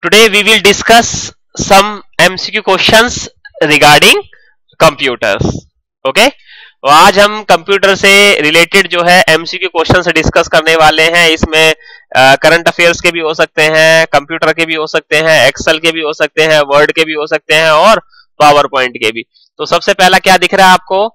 Today we will discuss some MCQ questions regarding computers. Okay? तो आज हम computer से रिलेटेड जो है MCQ क्वेश्चन से डिस्कस करने वाले हैं। इसमें करंट अफेयर्स के भी हो सकते हैं, कंप्यूटर के भी हो सकते हैं, एक्सेल के भी हो सकते हैं, वर्ड के भी हो सकते हैं और पावर पॉइंट के भी। तो सबसे पहला क्या दिख रहा है आपको?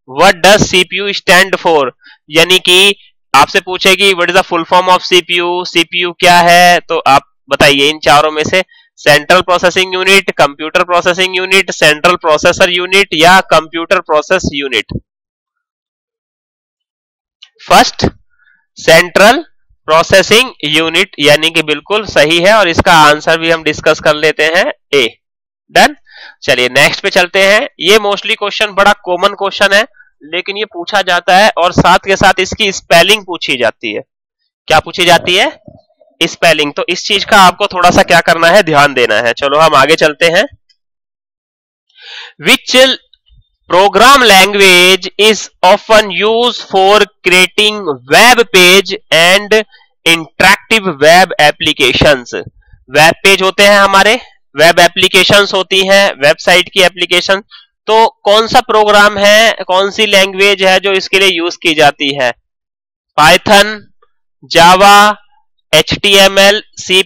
What does CPU stand for, यानी कि आपसे पूछेगी what is the full form of CPU, CPU क्या है, तो आप बताइए इन चारों में से central processing unit, computer processing unit, central processor unit या computer process unit. First central processing unit यानी कि बिल्कुल सही है और इसका आंसर भी हम डिस्कस कर लेते हैं ए। डन। चलिए नेक्स्ट पे चलते हैं। ये मोस्टली क्वेश्चन बड़ा कॉमन क्वेश्चन है लेकिन ये पूछा जाता है और साथ के साथ इसकी स्पेलिंग पूछी जाती है। क्या पूछी जाती है? स्पेलिंग। तो इस चीज का आपको थोड़ा सा क्या करना है, ध्यान देना है। चलो हम आगे चलते हैं। विच program language is often use for creating web page and interactive web applications. Web page होते हैं हमारे, वेब एप्लीकेशंस होती हैं, वेबसाइट की एप्लीकेशन। तो कौन सा प्रोग्राम है, कौन सी लैंग्वेज है जो इसके लिए यूज की जाती है? पाइथन, जावा, HTML, C++।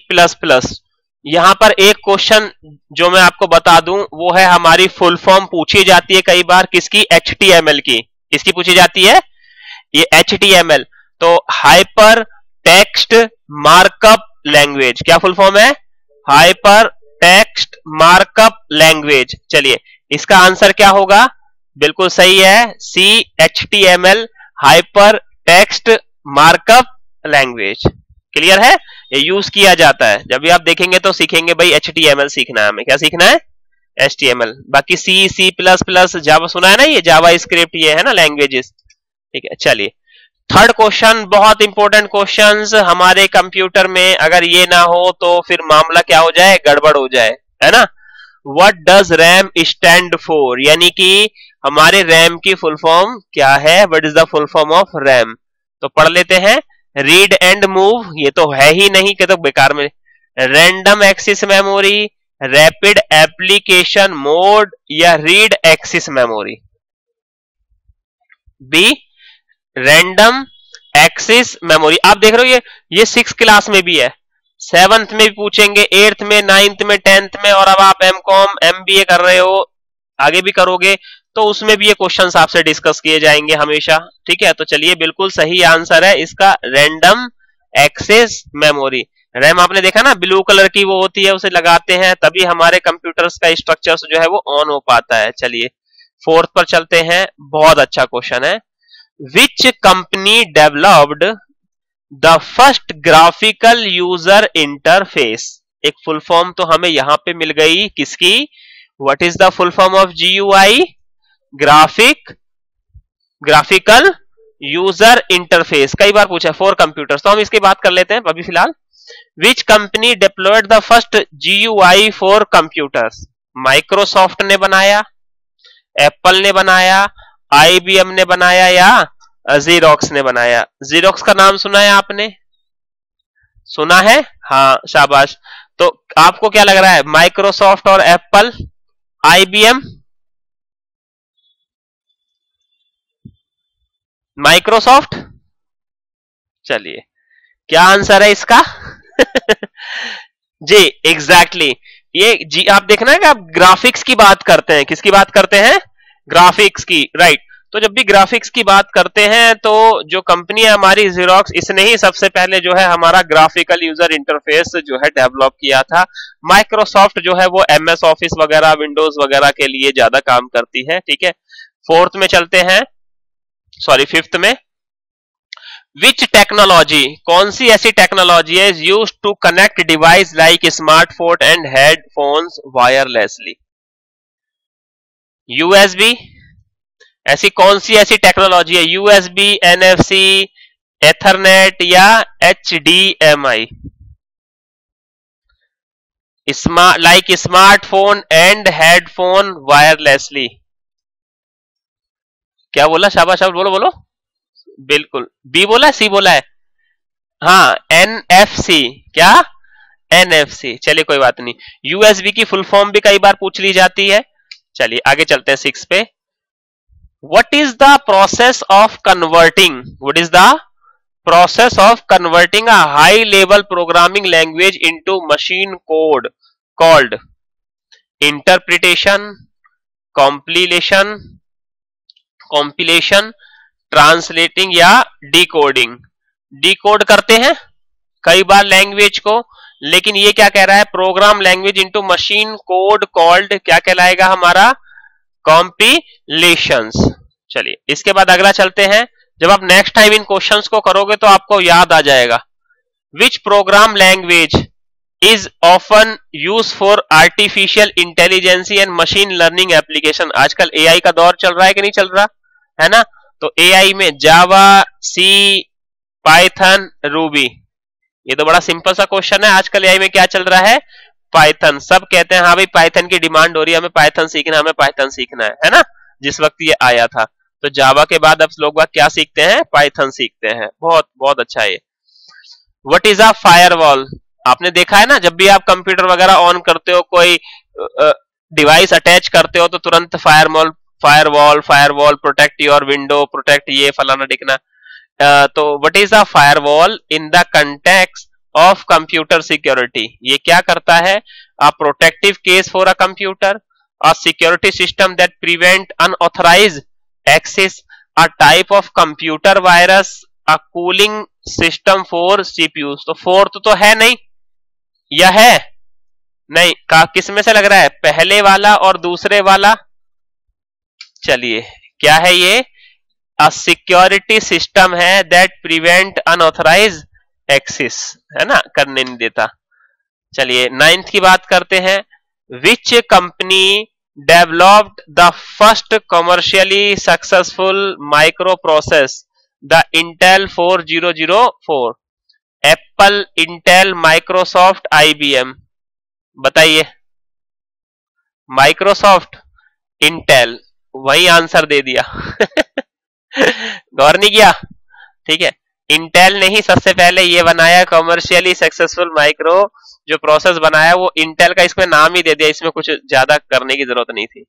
यहां पर एक क्वेश्चन जो मैं आपको बता दूं वो है हमारी फुल फॉर्म पूछी जाती है कई बार किसकी? HTML की। किसकी पूछी जाती है? ये HTML। तो हाइपर टेक्स्ट मार्कअप लैंग्वेज। क्या फुल फॉर्म है? Hyper text markup language. चलिए इसका आंसर क्या होगा? बिल्कुल सही है, HTML, hyper text markup language. Clear है? ये यूज किया जाता है। जब भी आप देखेंगे तो सीखेंगे भाई HTML सीखना है हमें। क्या सीखना है? HTML। बाकी C++, जावा सुना है ना, ये जावा स्क्रिप्ट ये है ना लैंग्वेजेस। ठीक है, चलिए थर्ड क्वेश्चन, बहुत इंपॉर्टेंट क्वेश्चंस हमारे कंप्यूटर में। अगर ये ना हो तो फिर मामला क्या हो जाए, गड़बड़ हो जाए, है ना। What does RAM stand for, यानी कि हमारे रैम की फुल फॉर्म क्या है? What is the full form of RAM? तो पढ़ लेते हैं। रीड एंड मूव, ये तो है ही नहीं कि तो बेकार में। Random access memory, rapid application mode या read access memory? B, random access memory. आप देख रहे हो ये 6 क्लास में भी है, 7th में भी पूछेंगे, 8th में, 9th में, 10th में, और अब आप MCOM MBA कर रहे हो, आगे भी करोगे तो उसमें भी ये क्वेश्चंस आपसे डिस्कस किए जाएंगे हमेशा। ठीक है, तो चलिए बिल्कुल सही आंसर है इसका रैंडम एक्सेस मेमोरी। रैम आपने देखा ना, ब्लू कलर की वो होती है, उसे लगाते हैं तभी हमारे कंप्यूटर्स का स्ट्रक्चर जो है वो ऑन हो पाता है। चलिए फोर्थ पर चलते हैं, बहुत अच्छा क्वेश्चन है। Which company developed the first graphical user interface? एक फुल फॉर्म तो हमें यहां पे मिल गई किसकी? What is the full form of GUI? Graphical user interface. कई बार पूछा फॉर कंप्यूटर्स, तो हम इसकी बात कर लेते हैं अभी फिलहाल। Which company deployed the first GUI for computers? Microsoft ने बनाया, एप्पल ने बनाया, IBM ने बनाया या जीरोक्स ने बनाया? जीरोक्स का नाम सुना है आपने? सुना है? हाँ, शाबाश। तो आपको क्या लग रहा है, माइक्रोसॉफ्ट और एप्पल, IBM? माइक्रोसॉफ्ट। चलिए क्या आंसर है इसका? जी एग्जैक्टली ये जी। आप देखना है कि आप ग्राफिक्स की बात करते हैं, किसकी बात करते हैं? ग्राफिक्स की, राइट। तो जब भी ग्राफिक्स की बात करते हैं तो जो कंपनी है हमारी जीरोक्स, इसने ही सबसे पहले जो है हमारा ग्राफिकल यूजर इंटरफेस जो है डेवलप किया था। माइक्रोसॉफ्ट जो है वो MS ऑफिस वगैरह, विंडोज वगैरह के लिए ज्यादा काम करती है। ठीक है, फोर्थ में चलते हैं, सॉरी फिफ्थ में। विच टेक्नोलॉजी, कौन सी ऐसी टेक्नोलॉजी है used to connect device like smartphone and headphones wirelessly? USB। ऐसी कौन सी ऐसी टेक्नोलॉजी है? USB, NFC, एथरनेट या HDMI? Like smartphone and headphone wirelessly. क्या बोला? शाबाश, बोलो बोलो। बिल्कुल, बी बोला है, सी बोला है? हाँ, NFC। क्या? NFC, चलिए कोई बात नहीं। USB की फुल फॉर्म भी कई बार पूछ ली जाती है। चलिए आगे चलते हैं 6 पे। What is the process of converting? What is the process of converting a high level programming language into machine code called interpretation, compilation, translating या डिकोडिंग। डिकोड करते हैं कई बार लैंग्वेज को, लेकिन ये क्या कह रहा है, programme language into machine code called क्या कहलाएगा हमारा, कॉम्पिलेशंस। चलिए इसके बाद अगला चलते हैं। जब आप नेक्स्ट टाइम इन क्वेश्चंस को करोगे तो आपको याद आ जाएगा। Which program language is often use for artificial intelligence and machine learning application. आजकल एआई का दौर चल रहा है कि नहीं चल रहा है ना, तो एआई में जावा, सी, पाइथन, रूबी। ये तो बड़ा सिंपल सा क्वेश्चन है। आजकल एआई में क्या चल रहा है, पाइथन। सब कहते हैं हाँ भाई पाइथन की डिमांड हो रही है, हमें पाइथन सीखना है ना, जिस वक्त ये आया था। तो जावा के बाद अब लोग क्या सीखते हैं, पाइथन सीखते हैं। बहुत बहुत अच्छा है। What is a firewall? आपने देखा है ना, जब भी आप कंप्यूटर वगैरह ऑन करते हो, कोई डिवाइस अटैच करते हो, तो तुरंत firewall protect your window, protect ये फलाना ढिकना। तो what is a firewall in the context of computer security? ये क्या करता है, a protective case for a computer, a security system that prevent unauthorised access, a type of computer virus, a cooling system for CPU. तो fourth तो है नहीं, यह है नहीं, किस में से लग रहा है, पहले वाला और दूसरे वाला। चलिए क्या है ये, अ सिक्योरिटी सिस्टम है दैट प्रिवेंट अनऑथराइज एक्सेस, है ना, करने नहीं देता। चलिए 9th की बात करते हैं। Which company developed the first commercially successful micro process, the Intel 4004? Apple, Intel, Microsoft, IBM। बताइए। माइक्रोसॉफ्ट, इंटेल, वही आंसर दे दिया। गौर नहीं किया, ठीक है। इंटेल ने ही सबसे पहले ये बनाया कमर्शियली सक्सेसफुल माइक्रो जो प्रोसेस बनाया, वो इंटेल का इसमें नाम ही दे दिया, इसमें कुछ ज्यादा करने की जरूरत नहीं थी।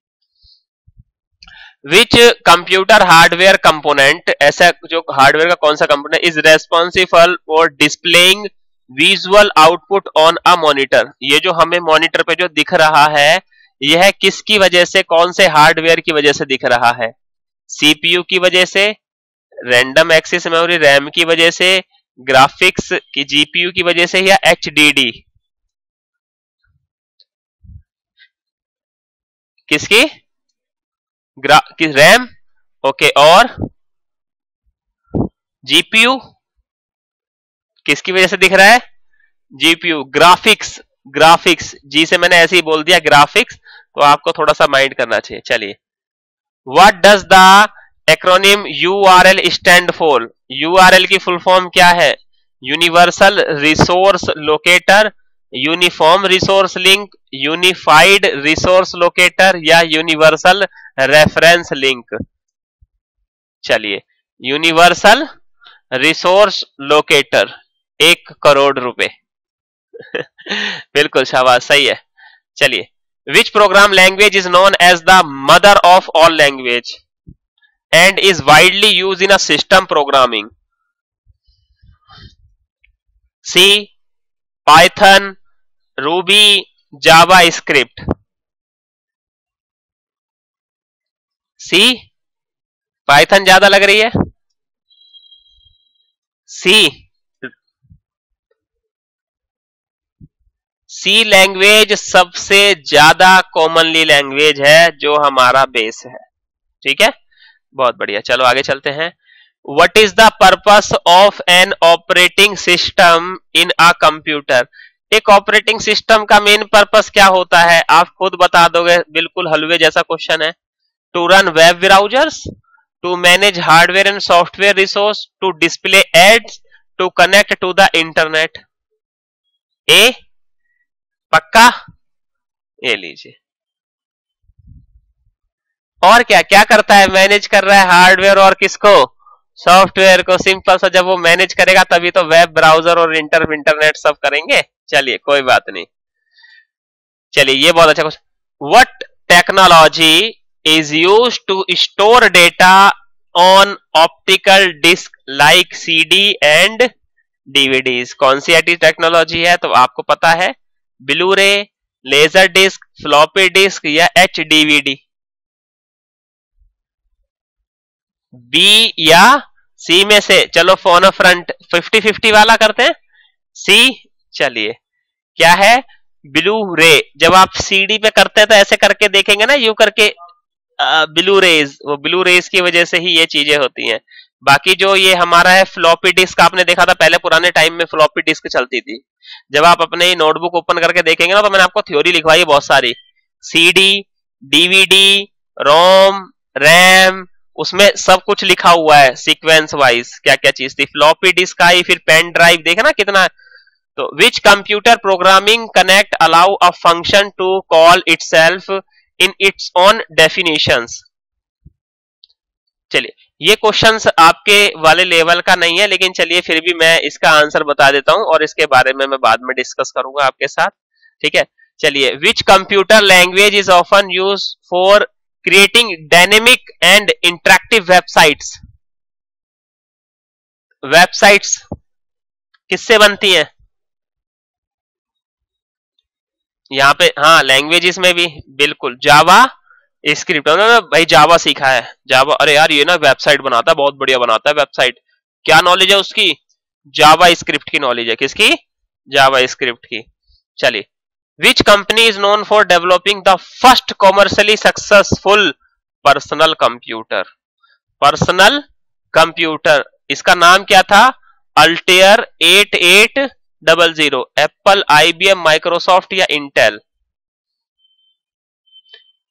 विच कंप्यूटर हार्डवेयर कंपोनेंट, ऐसा जो हार्डवेयर का कौन सा component is responsible for displaying visual output on a monitor? ये जो हमें मॉनिटर पे जो दिख रहा है, यह किसकी वजह से, कौन से हार्डवेयर की वजह से दिख रहा है? सीपीयू की वजह से, रैंडम एक्सेस मेमोरी रैम की वजह से, ग्राफिक्स की जीपीयू की वजह से, या एचडीडी? किसकी? किस रैम, ओके। और जीपीयू किसकी वजह से दिख रहा है? जीपीयू। ग्राफिक्स जी से मैंने ऐसे ही बोल दिया ग्राफिक्स, तो आपको थोड़ा सा माइंड करना चाहिए। चलिए, what does the acronym URL stand for? URL की फुल फॉर्म क्या है? Universal resource locator, uniform resource link, unified resource locator, या यूनिवर्सल रेफरेंस लिंक? चलिए, यूनिवर्सल रिसोर्स लोकेटर, 1 करोड़ रुपए। बिल्कुल शाबाश, सही है। चलिए, which program language is known as the mother of all language and is widely use in a system programming? C, Python, Ruby, JavaScript? C, Python ज्यादा लग रही है। सी लैंग्वेज सबसे ज्यादा कॉमनली लैंग्वेज है जो हमारा बेस है, ठीक है, बहुत बढ़िया। चलो आगे चलते हैं। What is the purpose of an operating system in a computer? एक ऑपरेटिंग सिस्टम का मेन पर्पस क्या होता है, आप खुद बता दोगे, बिल्कुल हलवे जैसा क्वेश्चन है। To run web browsers, to manage hardware and software resource, to display ads, to connect to the internet? A पक्का, ये लीजिए। और क्या क्या करता है, मैनेज कर रहा है हार्डवेयर और किसको, सॉफ्टवेयर को। सिंपल सा, जब वो मैनेज करेगा तभी तो वेब ब्राउजर और इंटरनेट सब करेंगे। चलिए कोई बात नहीं। चलिए ये बहुत अच्छा question. What technology is use to store data on optical disc like CD and DVDs? कौन सी ऐसी टेक्नोलॉजी है? तो आपको पता है, ब्लू रे, लेजर डिस्क, फ्लॉपी डिस्क या HDVD? बी या सी में से? चलो फोन फ्रंट 50-50 वाला करते हैं। सी। चलिए क्या है? ब्लू रे। जब आप सीडी पे करते हैं तो ऐसे करके देखेंगे ना, यू करके ब्लू रेज, वो ब्लू रेज की वजह से ही ये चीजें होती हैं। बाकी जो ये हमारा है फ्लॉपी डिस्क, आपने देखा था पहले पुराने टाइम में फ्लॉपी डिस्क चलती थी। जब आप अपने नोटबुक ओपन करके देखेंगे ना, तो मैंने आपको थ्योरी लिखवाई है बहुत सारी। सीडी, डीवीडी, रोम, रैम, उसमें सब कुछ लिखा हुआ है सीक्वेंस वाइज क्या क्या चीज थी। फ्लॉपी डिस्क आई, फिर पेन ड्राइव, देखा ना कितना। तो which computer programming connect allow a function to call itself in its own definitions? चलिए ये क्वेश्चंस आपके वाले लेवल का नहीं है, लेकिन चलिए फिर भी मैं इसका आंसर बता देता हूं और इसके बारे में मैं बाद में डिस्कस करूंगा आपके साथ, ठीक है। चलिए, which computer language is often use for creating dynamic and interactive websites? Websites किससे बनती हैं? यहाँ पे हाँ, लैंग्वेजेस में भी बिल्कुल जावा स्क्रिप्ट। भाई जावा सीखा है, जावा, अरे यार ये ना वेबसाइट बनाता है, बहुत बढ़िया बनाता है वेबसाइट। क्या नॉलेज है उसकी? जावा स्क्रिप्ट की नॉलेज है। किसकी? जावा स्क्रिप्ट की। चलिए, which company is known for developing the first commercially successful personal computer? Personal computer, इसका नाम क्या था? अल्टेयर 8800। एप्पल, IBM, माइक्रोसॉफ्ट या इंटेल?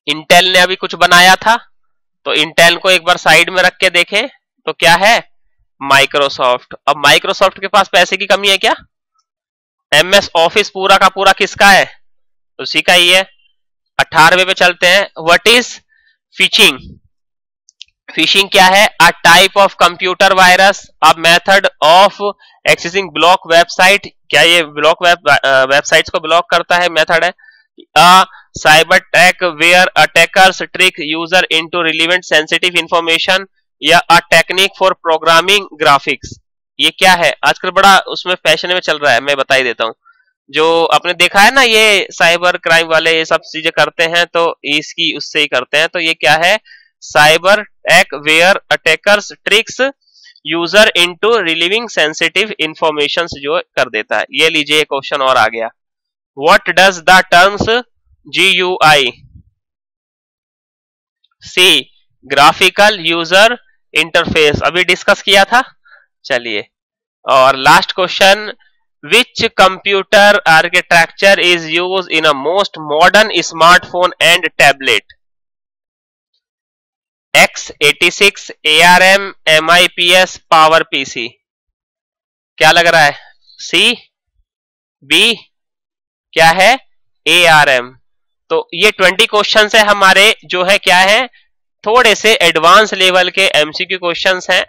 इंटेल ने अभी कुछ बनाया था, तो इंटेल को एक बार साइड में रख के देखें तो क्या है? माइक्रोसॉफ्ट। अब माइक्रोसॉफ्ट के पास पैसे की कमी है क्या? MS ऑफिस पूरा का पूरा किसका है? उसी का ही है। 18वें पे चलते हैं। What is fishing? फिशिंग क्या है? अ type of computer virus, a method of accessing block website. क्या ये ब्लॉक वेबसाइट्स को ब्लॉक करता है? मेथड है। A cyber attack where attackers trick user into relevant sensitive information, या a technique for programming graphics? ये क्या है? आजकल बड़ा उसमें फैशन में चल रहा है, मैं बता ही देता हूँ। जो आपने देखा है ना, ये साइबर क्राइम वाले ये सब चीजें करते हैं, तो इसकी उससे ही करते हैं। तो ये क्या है? Cyber attack where attackers tricks user into relieving sensitive information जो कर देता है। ये लीजिए क्वेश्चन और आ गया। What does the terms GUI? C graphical user interface, अभी डिस्कस किया था। चलिए, और last question, which computer architecture is use in a most modern smartphone and tablet? X86, ARM, MIPS, power PC? क्या लग रहा है? सी, बी, क्या है? ARM। तो ये 20 क्वेश्चन है हमारे, जो है क्या है, थोड़े से एडवांस लेवल के MCQ क्वेश्चंस हैं।